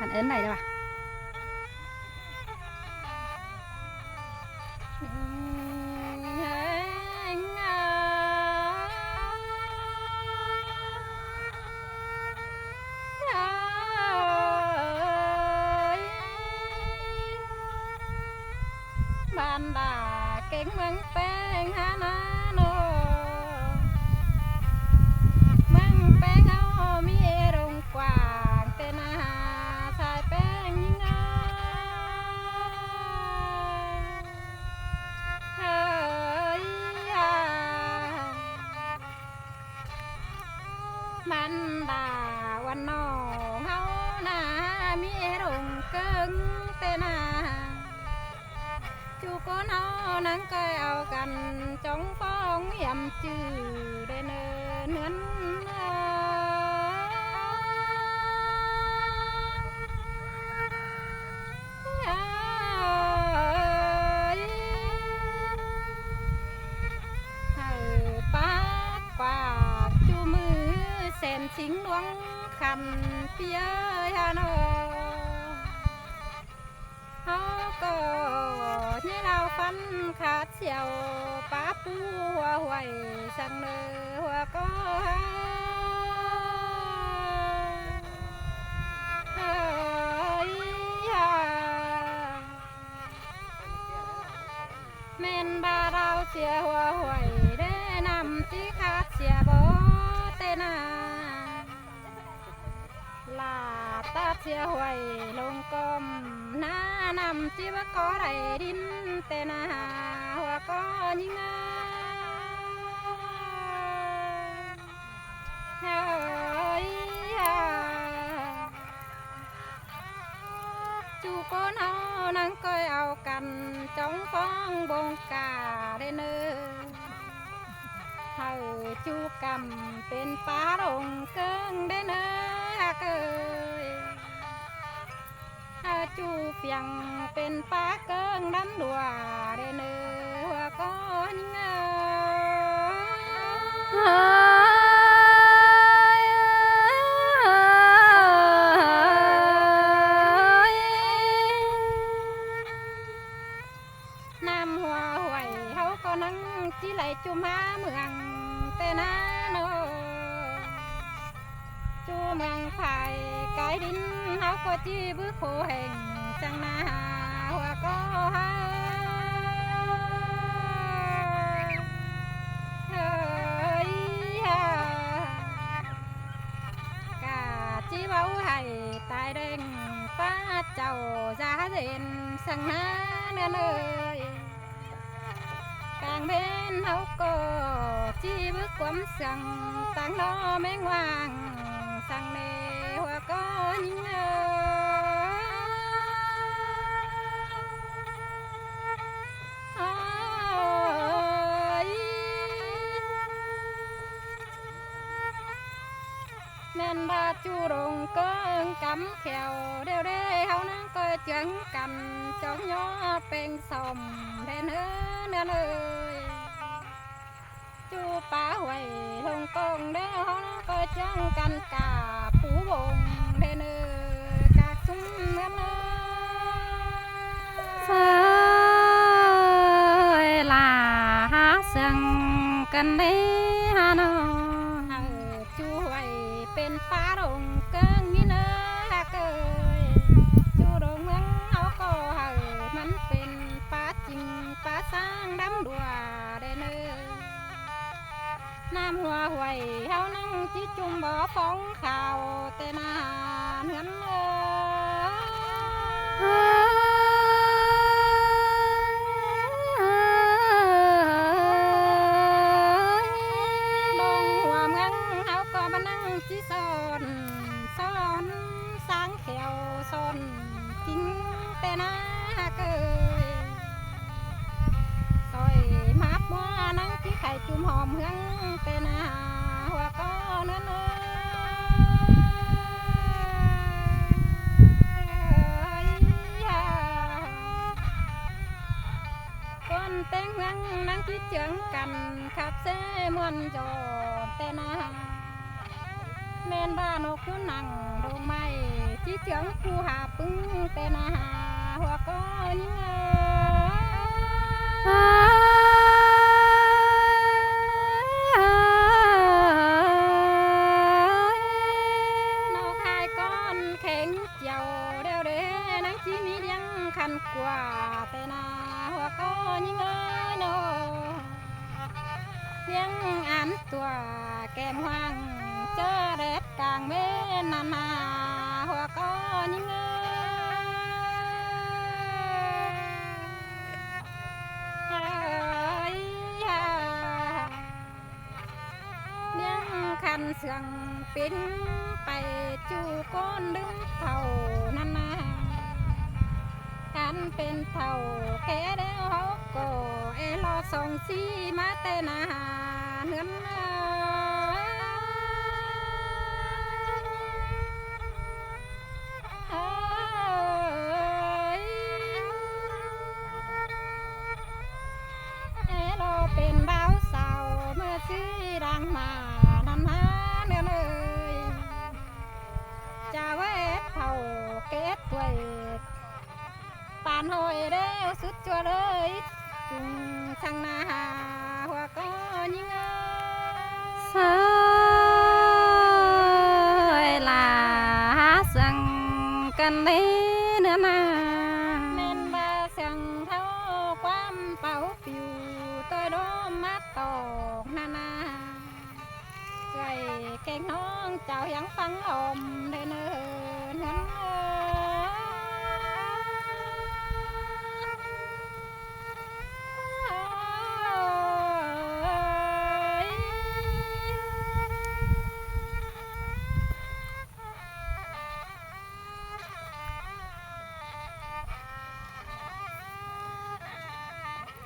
หันเอิ้นไหนได้ปะบ้านด่าเก่งเมืองแป้งฮานาโนเมืองแป้งเอามีโรงกว้างเต้นอาหารสายแป้งยิ่งเฮ้ยมันด่าวันนอเฮานามีโรงเกิงเต้นอาchú có nó nắng cây ao cành trong phong yểm chữ để nướng bát quả chú mưa xem chính loáng khăn phía hà nội có như lao phân khát chiều bá pu hoa hoài sang nơ hoa có men ba đào chia hoa hoài để nằm tí khát chia bó tên là ta chia hoài lông com na nằm chỉ bắt có đầy đinh tên hoa có những chú có nó nắng coi ao cành trong phong bông cà đây nơ chú cầmเป็นป้าดงเกิงได้เนอะเกยจูเปียงเป็นป้าเกิงดำดัวได้เนอะก็เงน้ำหัวหวยเขาก็นั่งที่ไหลจุมาเมืองเตนาโนจูเมืองไผ่ไก่ดินเขาก็จีบื้อโคแห่งจังนาหัวก็หาเฮ้ยกาจีเบาให้ตายเด้งป้าเจ้าจ้าเด่นสังนาเนื้อเลยกลางเบนเขาก็จีbước quắm sằng tăng nó mấy ngoan sằng nè hoa có những nên ba chu đồng có cắm kèo đeo đê hao nắng coi chân cành cho nhỏ bên sòng đen nữa ơi chúป้าหวยลงกงเด้อเขาก็จังกันกาปูบงเด้อเนอกากซุ้มเงินเสยลาหาเสียงกันเด้ฮะเนาะchúหวยเป็นป้าดงเกิงนี่เนอเกยchúดงเมืองเขาก็มันเป็นป้าจริงป้าสร้างดำดัวเด้อเนอน้ำหัวหวยเฮานั่งจิจุ่มบ่อฟองข่าวเตนาเงินดงหัวเมืองเฮาก็มานั่งจิสอนสร้างแขวสอนจริงเตนาเกยซอยมาบมัวนั่งที่ไข่จุ่มหอมเมืองเตนาหัวก็เนื้อคนเต้งเมืองนั่งที่เจืองกันขับเสมวนจอเตนา แม่นบ้านกอยู่นั่งดงไม้จีเจียงผู้หาปึ้งแต่นาหาหัวก็ยิงนอกหายก้อนแข็งเจียวเดียวเด้นังจีมีเดียงคันกว่าแต่นาหัวก็ยิงโนเลี้ยงอันตัวแก้มห่างเจอแดดกลางเมนนานาหัวก็ยิงเลี้ยงคันเสืองปิ้นไปจูก้นดึงเท่านานากันเป็นเท่าแก่เดียวเขาก็รอส่งสีมาเตนาเงินเราเป็นบ่าวสาวเมื่อสีดังมานันนาเนื้อเลยจะเวทเท่าเกตเวทปานหอยเด้วสุดจัวเลยจุงช่างนาหัวก็ยิงสายลาสังกันเลยเนื้อนาแม่นบาเสียงเท่าความเป่าปิวตัวโดมมาตอกนานาไก่แกงน้องเจ้ายังฟังอมเดินเนิน